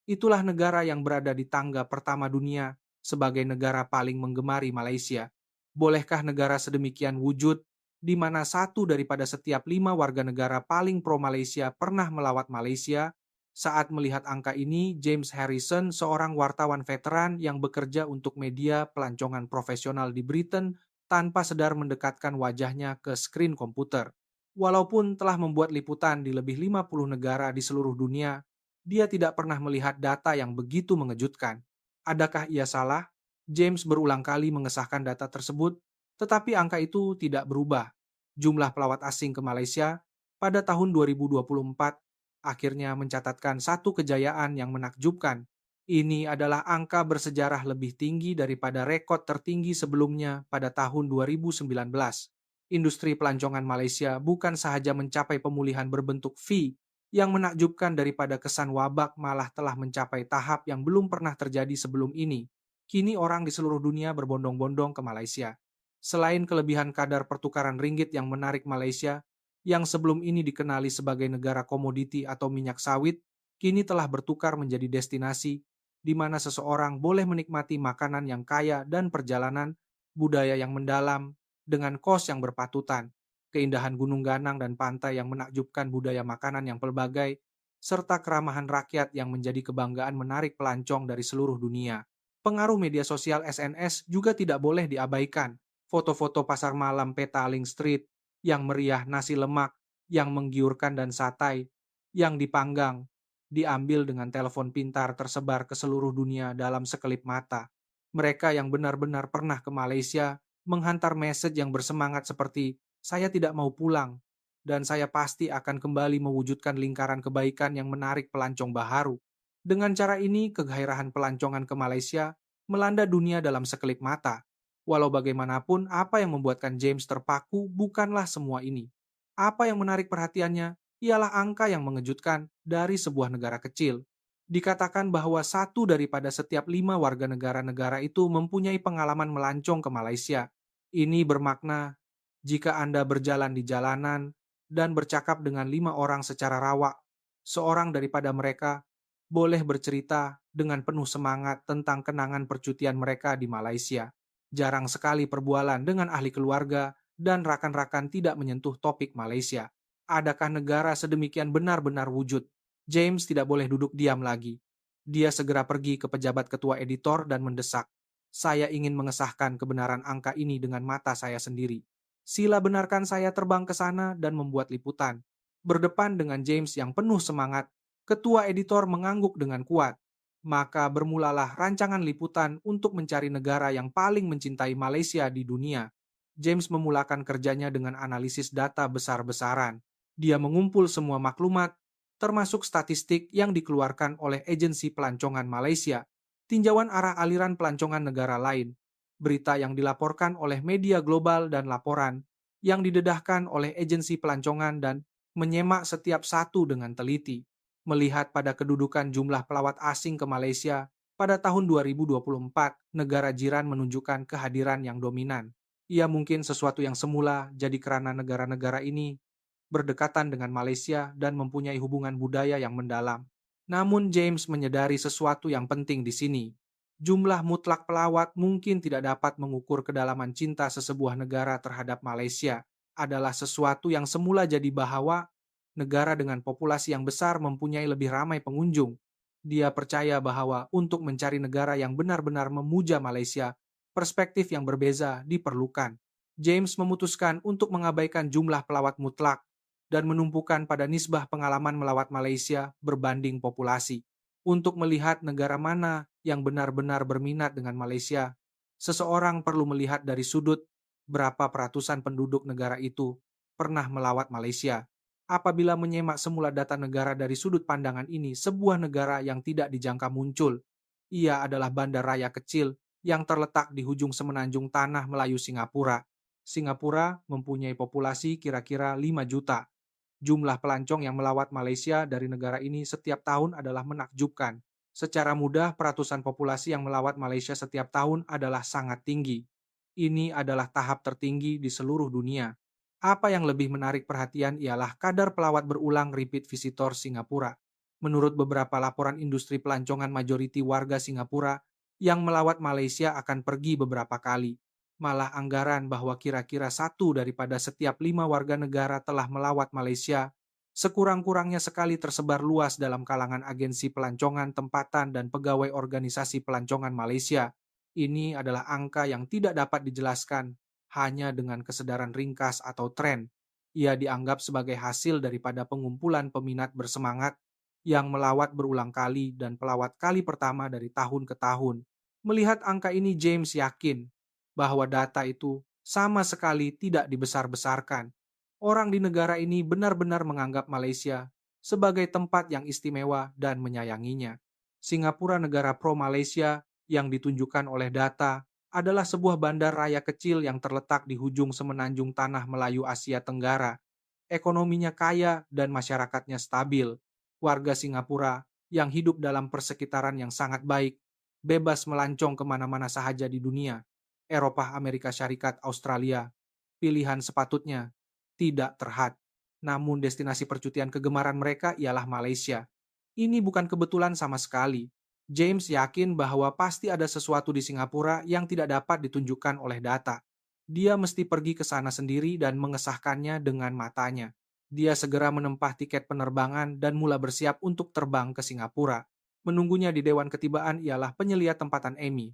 Itulah negara yang berada di tangga pertama dunia sebagai negara paling menggemari Malaysia. Bolehkah negara sedemikian wujud, di mana satu daripada setiap 5 warga negara paling pro-Malaysia pernah melawat Malaysia? Saat melihat angka ini, James Harrison, seorang wartawan veteran yang bekerja untuk media pelancongan profesional di Britain, tanpa sedar mendekatkan wajahnya ke skrin komputer. Walaupun telah membuat liputan di lebih 50 negara di seluruh dunia, dia tidak pernah melihat data yang begitu mengejutkan. Adakah ia salah? James berulang kali mengesahkan data tersebut, tetapi angka itu tidak berubah. Jumlah pelawat asing ke Malaysia pada tahun 2024 akhirnya mencatatkan satu kejayaan yang menakjubkan. Ini adalah angka bersejarah lebih tinggi daripada rekod tertinggi sebelumnya pada tahun 2019. Industri pelancongan Malaysia bukan sahaja mencapai pemulihan berbentuk V yang menakjubkan daripada kesan wabak malah telah mencapai tahap yang belum pernah terjadi sebelum ini. Kini orang di seluruh dunia berbondong-bondong ke Malaysia. Selain kelebihan kadar pertukaran ringgit yang menarik Malaysia, yang sebelum ini dikenali sebagai negara komoditi atau minyak sawit, kini telah bertukar menjadi destinasi di mana seseorang boleh menikmati makanan yang kaya dan perjalanan, budaya yang mendalam, dengan kos yang berpatutan, keindahan gunung ganang dan pantai yang menakjubkan budaya makanan yang pelbagai, serta keramahan rakyat yang menjadi kebanggaan menarik pelancong dari seluruh dunia. Pengaruh media sosial SNS juga tidak boleh diabaikan. Foto-foto pasar malam Petaling Street yang meriah, nasi lemak yang menggiurkan dan satai yang dipanggang diambil dengan telepon pintar tersebar ke seluruh dunia dalam sekelip mata. Mereka yang benar-benar pernah ke Malaysia menghantar message yang bersemangat seperti, "Saya tidak mau pulang, dan saya pasti akan kembali mewujudkan lingkaran kebaikan yang menarik pelancong baharu." Dengan cara ini, kegairahan pelancongan ke Malaysia melanda dunia dalam sekelip mata. Walau bagaimanapun, apa yang membuatkan James terpaku bukanlah semua ini. Apa yang menarik perhatiannya ialah angka yang mengejutkan dari sebuah negara kecil. Dikatakan bahwa satu daripada setiap 5 warga negara-negara itu mempunyai pengalaman melancong ke Malaysia. Ini bermakna jika Anda berjalan di jalanan dan bercakap dengan 5 orang secara rawak, seorang daripada mereka boleh bercerita dengan penuh semangat tentang kenangan percutian mereka di Malaysia. Jarang sekali perbualan dengan ahli keluarga dan rakan-rakan tidak menyentuh topik Malaysia. Adakah negara sedemikian benar-benar wujud? James tidak boleh duduk diam lagi. Dia segera pergi ke pejabat ketua editor dan mendesak. "Saya ingin mengesahkan kebenaran angka ini dengan mata saya sendiri. Sila benarkan saya terbang ke sana dan membuat liputan." Berdepan dengan James yang penuh semangat, ketua editor mengangguk dengan kuat. Maka bermulalah rancangan liputan untuk mencari negara yang paling mencintai Malaysia di dunia. James memulakan kerjanya dengan analisis data besar-besaran. Dia mengumpul semua maklumat, termasuk statistik yang dikeluarkan oleh agensi pelancongan Malaysia, tinjauan arah aliran pelancongan negara lain, berita yang dilaporkan oleh media global dan laporan yang didedahkan oleh agensi pelancongan dan menyemak setiap satu dengan teliti. Melihat pada kedudukan jumlah pelawat asing ke Malaysia, pada tahun 2024, negara jiran menunjukkan kehadiran yang dominan. Ia mungkin sesuatu yang semula jadi karena negara-negara ini berdekatan dengan Malaysia dan mempunyai hubungan budaya yang mendalam. Namun James menyadari sesuatu yang penting di sini. Jumlah mutlak pelawat mungkin tidak dapat mengukur kedalaman cinta sesebuah negara terhadap Malaysia. Adalah sesuatu yang semula jadi bahwa negara dengan populasi yang besar mempunyai lebih ramai pengunjung. Dia percaya bahwa untuk mencari negara yang benar-benar memuja Malaysia, perspektif yang berbeza diperlukan. James memutuskan untuk mengabaikan jumlah pelawat mutlak dan menumpukan pada nisbah pengalaman melawat Malaysia berbanding populasi. Untuk melihat negara mana yang benar-benar berminat dengan Malaysia, seseorang perlu melihat dari sudut berapa peratusan penduduk negara itu pernah melawat Malaysia. Apabila menyemak semula data negara dari sudut pandangan ini, sebuah negara yang tidak dijangka muncul. Ia adalah bandar raya kecil yang terletak di hujung semenanjung tanah Melayu Singapura. Singapura mempunyai populasi kira-kira 5 juta. Jumlah pelancong yang melawat Malaysia dari negara ini setiap tahun adalah menakjubkan. Secara mudah, peratusan populasi yang melawat Malaysia setiap tahun adalah sangat tinggi. Ini adalah tahap tertinggi di seluruh dunia. Apa yang lebih menarik perhatian ialah kadar pelawat berulang repeat visitor Singapura. Menurut beberapa laporan industri pelancongan, majoriti warga Singapura yang melawat Malaysia akan pergi beberapa kali. Malah anggaran bahwa kira-kira satu daripada setiap 5 warga negara telah melawat Malaysia, sekurang-kurangnya sekali tersebar luas dalam kalangan agensi pelancongan tempatan dan pegawai organisasi pelancongan Malaysia. Ini adalah angka yang tidak dapat dijelaskan hanya dengan kesadaran ringkas atau tren. Ia dianggap sebagai hasil daripada pengumpulan peminat bersemangat yang melawat berulang kali dan pelawat kali pertama dari tahun ke tahun. Melihat angka ini, James yakin bahwa data itu sama sekali tidak dibesar-besarkan. Orang di negara ini benar-benar menganggap Malaysia sebagai tempat yang istimewa dan menyayanginya. Singapura, negara pro-Malaysia yang ditunjukkan oleh data, adalah sebuah bandar raya kecil yang terletak di hujung semenanjung tanah Melayu Asia Tenggara. Ekonominya kaya dan masyarakatnya stabil. Warga Singapura yang hidup dalam persekitaran yang sangat baik, bebas melancong kemana-mana sahaja di dunia. Eropa, Amerika Syarikat, Australia, pilihan sepatutnya tidak terhad. Namun destinasi percutian kegemaran mereka ialah Malaysia. Ini bukan kebetulan sama sekali. James yakin bahwa pasti ada sesuatu di Singapura yang tidak dapat ditunjukkan oleh data. Dia mesti pergi ke sana sendiri dan mengesahkannya dengan matanya. Dia segera menempah tiket penerbangan dan mula bersiap untuk terbang ke Singapura. Menunggunya di dewan ketibaan ialah penyelia tempatan Amy.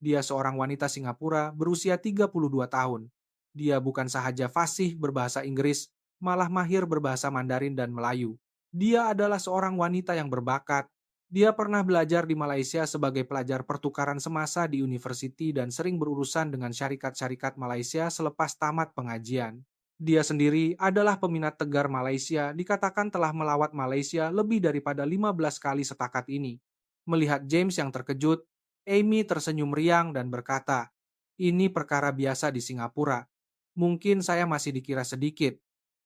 Dia seorang wanita Singapura berusia 32 tahun. Dia bukan sahaja fasih berbahasa Inggris, malah mahir berbahasa Mandarin dan Melayu. Dia adalah seorang wanita yang berbakat. Dia pernah belajar di Malaysia sebagai pelajar pertukaran semasa di universiti dan sering berurusan dengan syarikat-syarikat Malaysia selepas tamat pengajian. Dia sendiri adalah peminat tegar Malaysia, dikatakan telah melawat Malaysia lebih daripada 15 kali setakat ini. Melihat James yang terkejut, Amy tersenyum riang dan berkata, "Ini perkara biasa di Singapura. Mungkin saya masih dikira sedikit.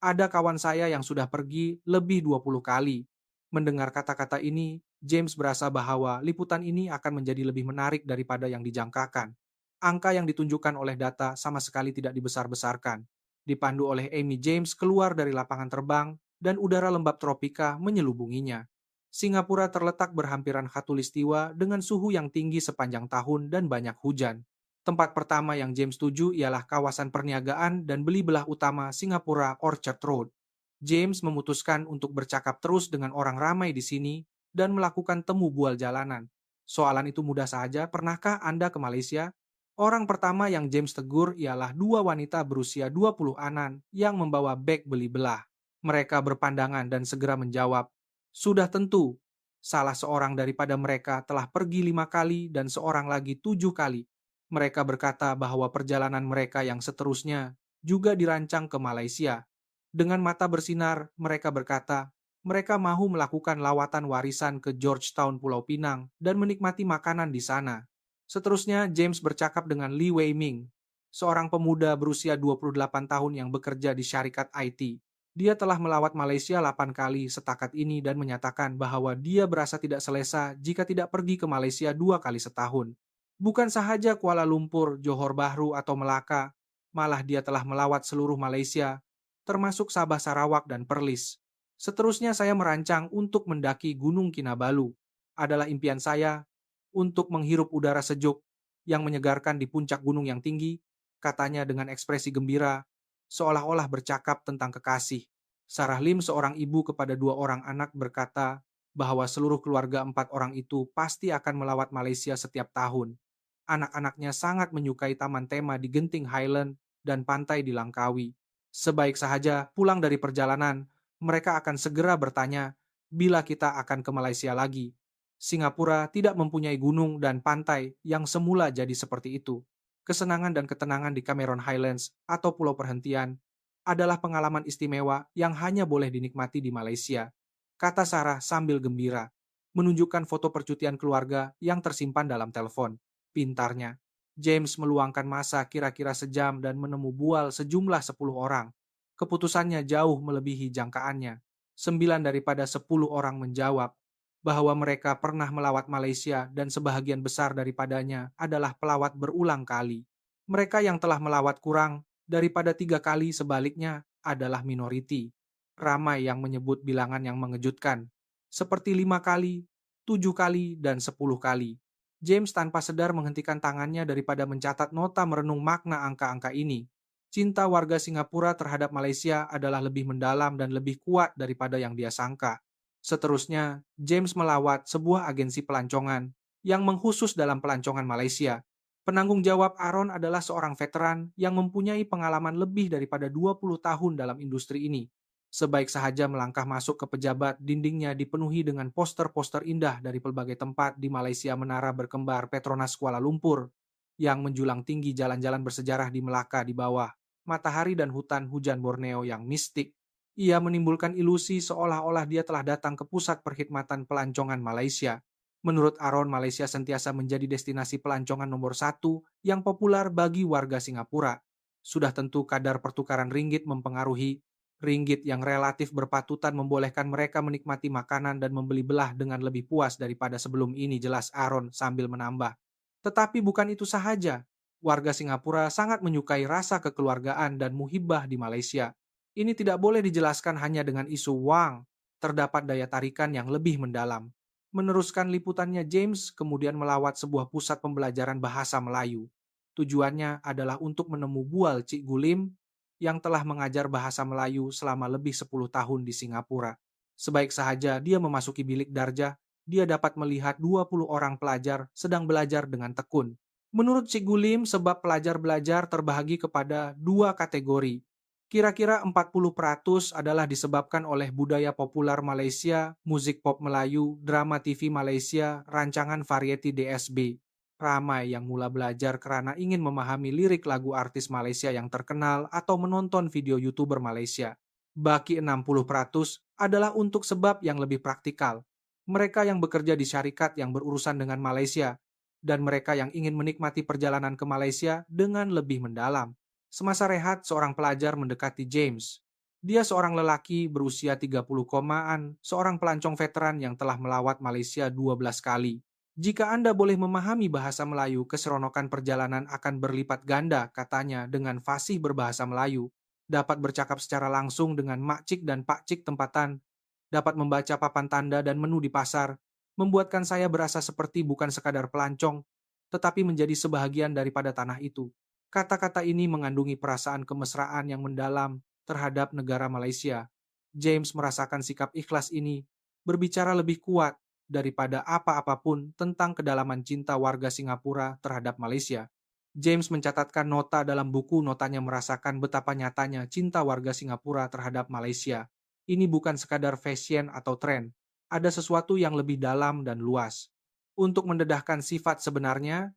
Ada kawan saya yang sudah pergi lebih 20 kali." Mendengar kata-kata ini, James berasa bahwa liputan ini akan menjadi lebih menarik daripada yang dijangkakan. Angka yang ditunjukkan oleh data sama sekali tidak dibesar-besarkan. Dipandu oleh Amy, James keluar dari lapangan terbang dan udara lembab tropika menyelubunginya. Singapura terletak berhampiran khatulistiwa dengan suhu yang tinggi sepanjang tahun dan banyak hujan. Tempat pertama yang James tuju ialah kawasan perniagaan dan beli belah utama Singapura Orchard Road. James memutuskan untuk bercakap terus dengan orang ramai di sini dan melakukan temu bual jalanan. Soalan itu mudah saja, pernahkah Anda ke Malaysia? Orang pertama yang James tegur ialah dua wanita berusia 20-anan yang membawa beg beli belah. Mereka berpandangan dan segera menjawab, "Sudah tentu. Salah seorang daripada mereka telah pergi 5 kali dan seorang lagi 7 kali. Mereka berkata bahwa perjalanan mereka yang seterusnya juga dirancang ke Malaysia. Dengan mata bersinar, mereka berkata, mereka mahu melakukan lawatan warisan ke Georgetown, Pulau Pinang, dan menikmati makanan di sana." Seterusnya, James bercakap dengan Lee Wei Ming, seorang pemuda berusia 28 tahun yang bekerja di syarikat IT. Dia telah melawat Malaysia 8 kali setakat ini dan menyatakan bahwa dia berasa tidak selesa jika tidak pergi ke Malaysia 2 kali setahun. Bukan sahaja Kuala Lumpur, Johor Bahru, atau Melaka, malah dia telah melawat seluruh Malaysia, termasuk Sabah, Sarawak, dan Perlis. Seterusnya saya merancang untuk mendaki Gunung Kinabalu. Adalah impian saya untuk menghirup udara sejuk yang menyegarkan di puncak gunung yang tinggi, katanya dengan ekspresi gembira, seolah-olah bercakap tentang kekasih. Sarah Lim, seorang ibu kepada 2 orang anak, berkata bahwa seluruh keluarga 4 orang itu pasti akan melawat Malaysia setiap tahun. Anak-anaknya sangat menyukai taman tema di Genting Highland dan pantai di Langkawi. Sebaik sahaja pulang dari perjalanan, mereka akan segera bertanya, bila kita akan ke Malaysia lagi. Singapura tidak mempunyai gunung dan pantai yang semula jadi seperti itu. Kesenangan dan ketenangan di Cameron Highlands atau Pulau Perhentian adalah pengalaman istimewa yang hanya boleh dinikmati di Malaysia, kata Sarah sambil gembira, menunjukkan foto percutian keluarga yang tersimpan dalam telepon pintarnya. James meluangkan masa kira-kira sejam dan menemu bual sejumlah 10 orang. Keputusannya jauh melebihi jangkaannya. 9 daripada 10 orang menjawab bahwa mereka pernah melawat Malaysia dan sebahagian besar daripadanya adalah pelawat berulang kali. Mereka yang telah melawat kurang daripada 3 kali sebaliknya adalah minoriti. Ramai yang menyebut bilangan yang mengejutkan. seperti 5 kali, 7 kali, dan 10 kali. James tanpa sadar menghentikan tangannya daripada mencatat nota merenung makna angka-angka ini. Cinta warga Singapura terhadap Malaysia adalah lebih mendalam dan lebih kuat daripada yang dia sangka. Seterusnya, James melawat sebuah agensi pelancongan yang mengkhusus dalam pelancongan Malaysia. Penanggung jawab Aaron adalah seorang veteran yang mempunyai pengalaman lebih daripada 20 tahun dalam industri ini. Sebaik sahaja melangkah masuk ke pejabat, dindingnya dipenuhi dengan poster-poster indah dari berbagai tempat di Malaysia, menara berkembar Petronas Kuala Lumpur, yang menjulang tinggi, jalan-jalan bersejarah di Melaka di bawah matahari, dan hutan hujan Borneo yang mistik. Ia menimbulkan ilusi seolah-olah dia telah datang ke pusat perkhidmatan pelancongan Malaysia. Menurut Aaron, Malaysia sentiasa menjadi destinasi pelancongan nomor satu yang populer bagi warga Singapura. Sudah tentu kadar pertukaran ringgit mempengaruhi. Ringgit yang relatif berpatutan membolehkan mereka menikmati makanan dan membeli belah dengan lebih puas daripada sebelum ini, jelas Aaron sambil menambah. Tetapi bukan itu sahaja. Warga Singapura sangat menyukai rasa kekeluargaan dan muhibah di Malaysia. Ini tidak boleh dijelaskan hanya dengan isu wang. Terdapat daya tarikan yang lebih mendalam. Meneruskan liputannya, James kemudian melawat sebuah pusat pembelajaran bahasa Melayu. Tujuannya adalah untuk menemu Bual Cik Gulim yang telah mengajar bahasa Melayu selama lebih 10 tahun di Singapura. Sebaik sahaja dia memasuki bilik darjah, dia dapat melihat 20 orang pelajar sedang belajar dengan tekun. Menurut Cik Gulim, sebab pelajar belajar terbahagi kepada dua kategori. Kira-kira 40% adalah disebabkan oleh budaya populer Malaysia, musik pop Melayu, drama TV Malaysia, rancangan variety DSB. Ramai yang mula belajar karena ingin memahami lirik lagu artis Malaysia yang terkenal atau menonton video YouTuber Malaysia. Baki 60% adalah untuk sebab yang lebih praktikal. Mereka yang bekerja di syarikat yang berurusan dengan Malaysia, dan mereka yang ingin menikmati perjalanan ke Malaysia dengan lebih mendalam. Semasa rehat, seorang pelajar mendekati James. Dia seorang lelaki berusia 30 komaan, seorang pelancong veteran yang telah melawat Malaysia 12 kali. Jika Anda boleh memahami bahasa Melayu, keseronokan perjalanan akan berlipat ganda, katanya dengan fasih berbahasa Melayu. Dapat bercakap secara langsung dengan makcik dan pakcik tempatan, dapat membaca papan tanda dan menu di pasar, membuatkan saya berasa seperti bukan sekadar pelancong, tetapi menjadi sebahagian daripada tanah itu. Kata-kata ini mengandungi perasaan kemesraan yang mendalam terhadap negara Malaysia. James merasakan sikap ikhlas ini berbicara lebih kuat daripada apa-apapun tentang kedalaman cinta warga Singapura terhadap Malaysia. James mencatatkan nota dalam buku notanya, merasakan betapa nyatanya cinta warga Singapura terhadap Malaysia. Ini bukan sekadar fashion atau tren. Ada sesuatu yang lebih dalam dan luas. Untuk mendedahkan sifat sebenarnya,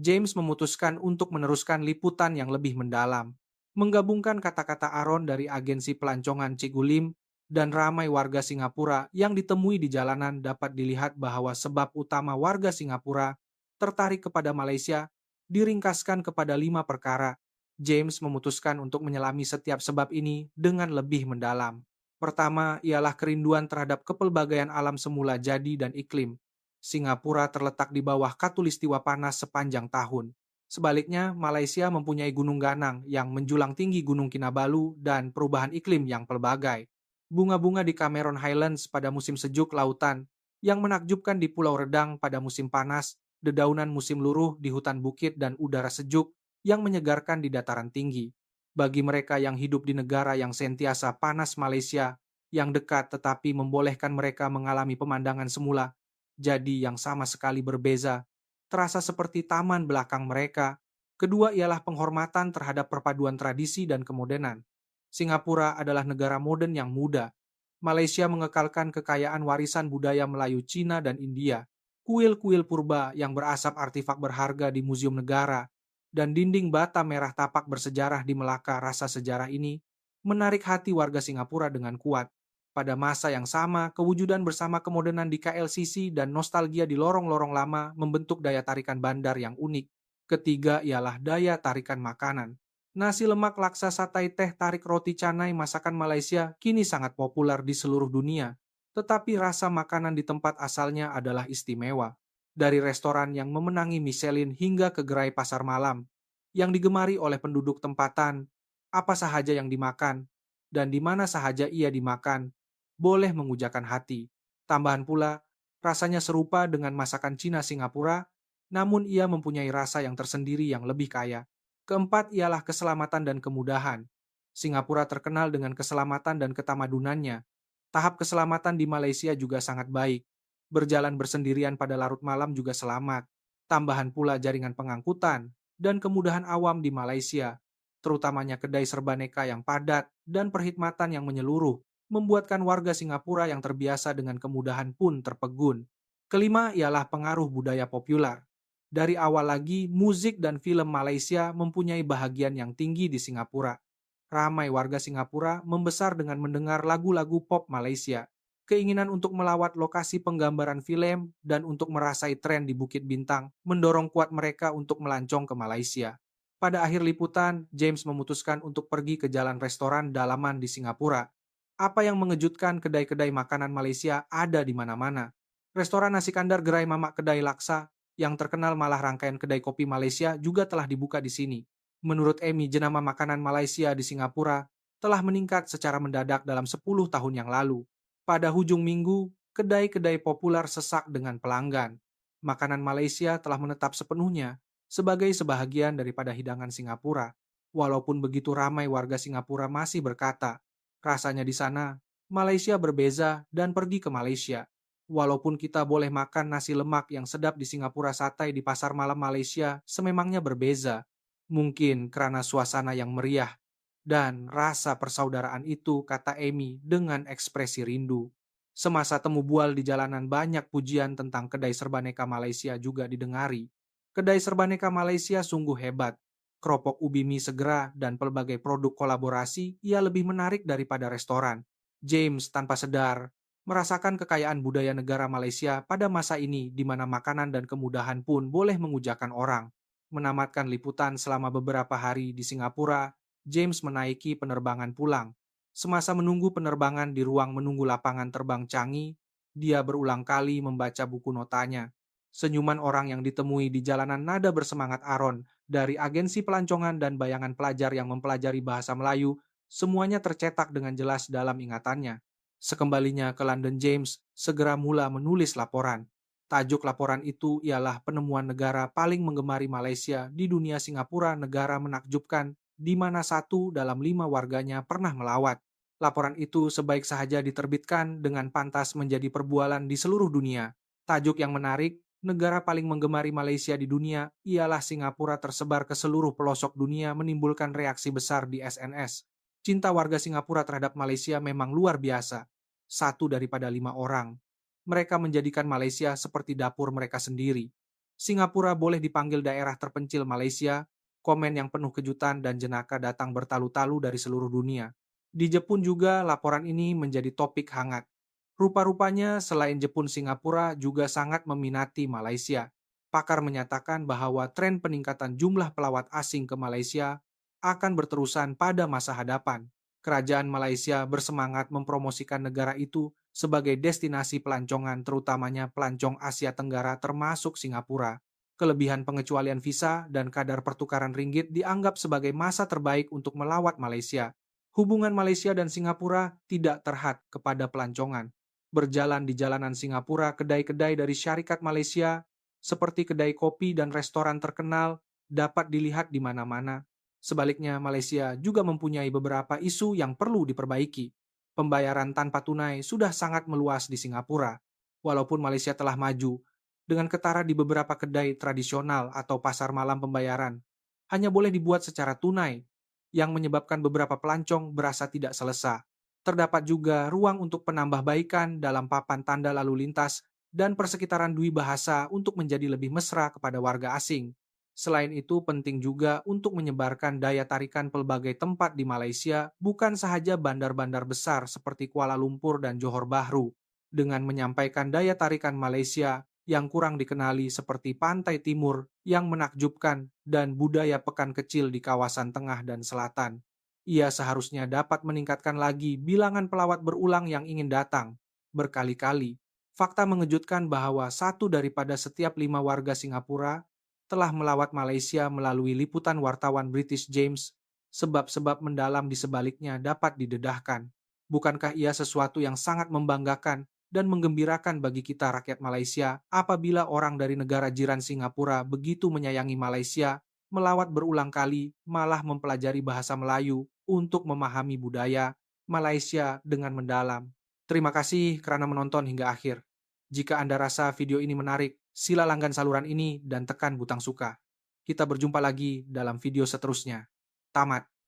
James memutuskan untuk meneruskan liputan yang lebih mendalam, menggabungkan kata-kata Aaron dari agensi pelancongan Cigulim dan ramai warga Singapura yang ditemui di jalanan. Dapat dilihat bahwa sebab utama warga Singapura tertarik kepada Malaysia diringkaskan kepada 5 perkara. James memutuskan untuk menyelami setiap sebab ini dengan lebih mendalam. Pertama, ialah kerinduan terhadap kepelbagaian alam semula jadi dan iklim. Singapura terletak di bawah khatulistiwa panas sepanjang tahun. Sebaliknya, Malaysia mempunyai Gunung Ganang yang menjulang tinggi Gunung Kinabalu dan perubahan iklim yang pelbagai. Bunga-bunga di Cameron Highlands pada musim sejuk lautan, yang menakjubkan di Pulau Redang pada musim panas, dedaunan musim luruh di hutan bukit, dan udara sejuk yang menyegarkan di dataran tinggi. Bagi mereka yang hidup di negara yang sentiasa panas, Malaysia yang dekat tetapi membolehkan mereka mengalami pemandangan semula, jadi yang sama sekali berbeza, terasa seperti taman belakang mereka. Kedua ialah penghormatan terhadap perpaduan tradisi dan kemodernan. Singapura adalah negara modern yang muda. Malaysia mengekalkan kekayaan warisan budaya Melayu, Cina, dan India. Kuil-kuil purba yang berasap artefak berharga di Museum Negara, dan dinding bata merah tapak bersejarah di Melaka. Rasa sejarah ini menarik hati warga Singapura dengan kuat. Pada masa yang sama, kewujudan bersama kemodernan di KLCC dan nostalgia di lorong-lorong lama membentuk daya tarikan bandar yang unik. Ketiga ialah daya tarikan makanan. Nasi lemak, laksa, satai, teh tarik, roti canai masakan Malaysia kini sangat populer di seluruh dunia. Tetapi rasa makanan di tempat asalnya adalah istimewa. Dari restoran yang memenangi Michelin hingga ke gerai pasar malam, yang digemari oleh penduduk tempatan, apa sahaja yang dimakan, dan di mana sahaja ia dimakan, boleh mengujakan hati. Tambahan pula, rasanya serupa dengan masakan Cina Singapura, namun ia mempunyai rasa yang tersendiri yang lebih kaya. Keempat ialah keselamatan dan kemudahan. Singapura terkenal dengan keselamatan dan ketamadunannya. Tahap keselamatan di Malaysia juga sangat baik. Berjalan bersendirian pada larut malam juga selamat. Tambahan pula jaringan pengangkutan dan kemudahan awam di Malaysia, terutamanya kedai serbaneka yang padat dan perkhidmatan yang menyeluruh, membuatkan warga Singapura yang terbiasa dengan kemudahan pun terpegun. Kelima ialah pengaruh budaya populer. Dari awal lagi, musik dan film Malaysia mempunyai bahagian yang tinggi di Singapura. Ramai warga Singapura membesar dengan mendengar lagu-lagu pop Malaysia. Keinginan untuk melawat lokasi penggambaran film dan untuk merasai tren di Bukit Bintang mendorong kuat mereka untuk melancong ke Malaysia. Pada akhir liputan, James memutuskan untuk pergi ke jalan restoran dalaman di Singapura. Apa yang mengejutkan, kedai-kedai makanan Malaysia ada di mana-mana. Restoran nasi kandar gerai mamak kedai laksa, yang terkenal malah rangkaian kedai kopi Malaysia juga telah dibuka di sini. Menurut Amy, jenama makanan Malaysia di Singapura telah meningkat secara mendadak dalam 10 tahun yang lalu. Pada hujung minggu, kedai-kedai populer sesak dengan pelanggan. Makanan Malaysia telah menetap sepenuhnya sebagai sebahagian daripada hidangan Singapura. Walaupun begitu ramai warga Singapura masih berkata, rasanya di sana, Malaysia berbeza dan pergi ke Malaysia. Walaupun kita boleh makan nasi lemak yang sedap di Singapura Satay di pasar malam Malaysia, sememangnya berbeza. Mungkin karena suasana yang meriah dan rasa persaudaraan itu, kata Amy dengan ekspresi rindu. Semasa temu bual di jalanan, banyak pujian tentang kedai serbaneka Malaysia juga didengari. Kedai serbaneka Malaysia sungguh hebat. Keropok ubi mie segera dan pelbagai produk kolaborasi ia lebih menarik daripada restoran. James tanpa sadar merasakan kekayaan budaya negara Malaysia pada masa ini di mana makanan dan kemudahan pun boleh mengujakan orang. Menamatkan liputan selama beberapa hari di Singapura, James menaiki penerbangan pulang. Semasa menunggu penerbangan di ruang menunggu lapangan terbang Changi, dia berulang kali membaca buku notanya. Senyuman orang yang ditemui di jalanan nada bersemangat Aron, dari agensi pelancongan dan bayangan pelajar yang mempelajari bahasa Melayu, semuanya tercetak dengan jelas dalam ingatannya. Sekembalinya ke London, James segera mula menulis laporan. Tajuk laporan itu ialah penemuan negara paling menggemari Malaysia di dunia. Singapura negara menakjubkan di mana 1 dalam 5 warganya pernah melawat. Laporan itu sebaik sahaja diterbitkan dengan pantas menjadi perbualan di seluruh dunia. Tajuk yang menarik, negara paling menggemari Malaysia di dunia, ialah Singapura tersebar ke seluruh pelosok dunia menimbulkan reaksi besar di SNS. Cinta warga Singapura terhadap Malaysia memang luar biasa. 1 daripada 5 orang. Mereka menjadikan Malaysia seperti dapur mereka sendiri. Singapura boleh dipanggil daerah terpencil Malaysia. Komen yang penuh kejutan dan jenaka datang bertalu-talu dari seluruh dunia. Di Jepun juga laporan ini menjadi topik hangat. Rupa-rupanya selain Jepun, Singapura juga sangat meminati Malaysia. Pakar menyatakan bahwa tren peningkatan jumlah pelawat asing ke Malaysia akan berterusan pada masa hadapan. Kerajaan Malaysia bersemangat mempromosikan negara itu sebagai destinasi pelancongan, terutamanya pelancong Asia Tenggara termasuk Singapura. Kelebihan pengecualian visa dan kadar pertukaran ringgit dianggap sebagai masa terbaik untuk melawat Malaysia. Hubungan Malaysia dan Singapura tidak terhad kepada pelancongan. Berjalan di jalanan Singapura, kedai-kedai dari syarikat Malaysia, seperti kedai kopi dan restoran terkenal, dapat dilihat di mana-mana. Sebaliknya, Malaysia juga mempunyai beberapa isu yang perlu diperbaiki. Pembayaran tanpa tunai sudah sangat meluas di Singapura. Walaupun Malaysia telah maju, dengan ketara di beberapa kedai tradisional atau pasar malam pembayaran, hanya boleh dibuat secara tunai, yang menyebabkan beberapa pelancong berasa tidak selesa. Terdapat juga ruang untuk penambahbaikan dalam papan tanda lalu lintas dan persekitaran dwi bahasa untuk menjadi lebih mesra kepada warga asing. Selain itu, penting juga untuk menyebarkan daya tarikan pelbagai tempat di Malaysia, bukan sahaja bandar-bandar besar seperti Kuala Lumpur dan Johor Bahru, dengan menyampaikan daya tarikan Malaysia yang kurang dikenali seperti Pantai Timur yang menakjubkan dan budaya pekan kecil di kawasan tengah dan selatan. Ia seharusnya dapat meningkatkan lagi bilangan pelawat berulang yang ingin datang berkali-kali. Fakta mengejutkan bahwa 1 daripada setiap 5 warga Singapura telah melawat Malaysia melalui liputan wartawan British James. Sebab-sebab mendalam di sebaliknya dapat didedahkan. Bukankah ia sesuatu yang sangat membanggakan dan menggembirakan bagi kita rakyat Malaysia apabila orang dari negara jiran Singapura begitu menyayangi Malaysia, melawat berulang kali, malah mempelajari bahasa Melayu untuk memahami budaya Malaysia dengan mendalam. Terima kasih karena menonton hingga akhir. Jika Anda rasa video ini menarik, sila langgan saluran ini dan tekan butang suka. Kita berjumpa lagi dalam video seterusnya. Tamat.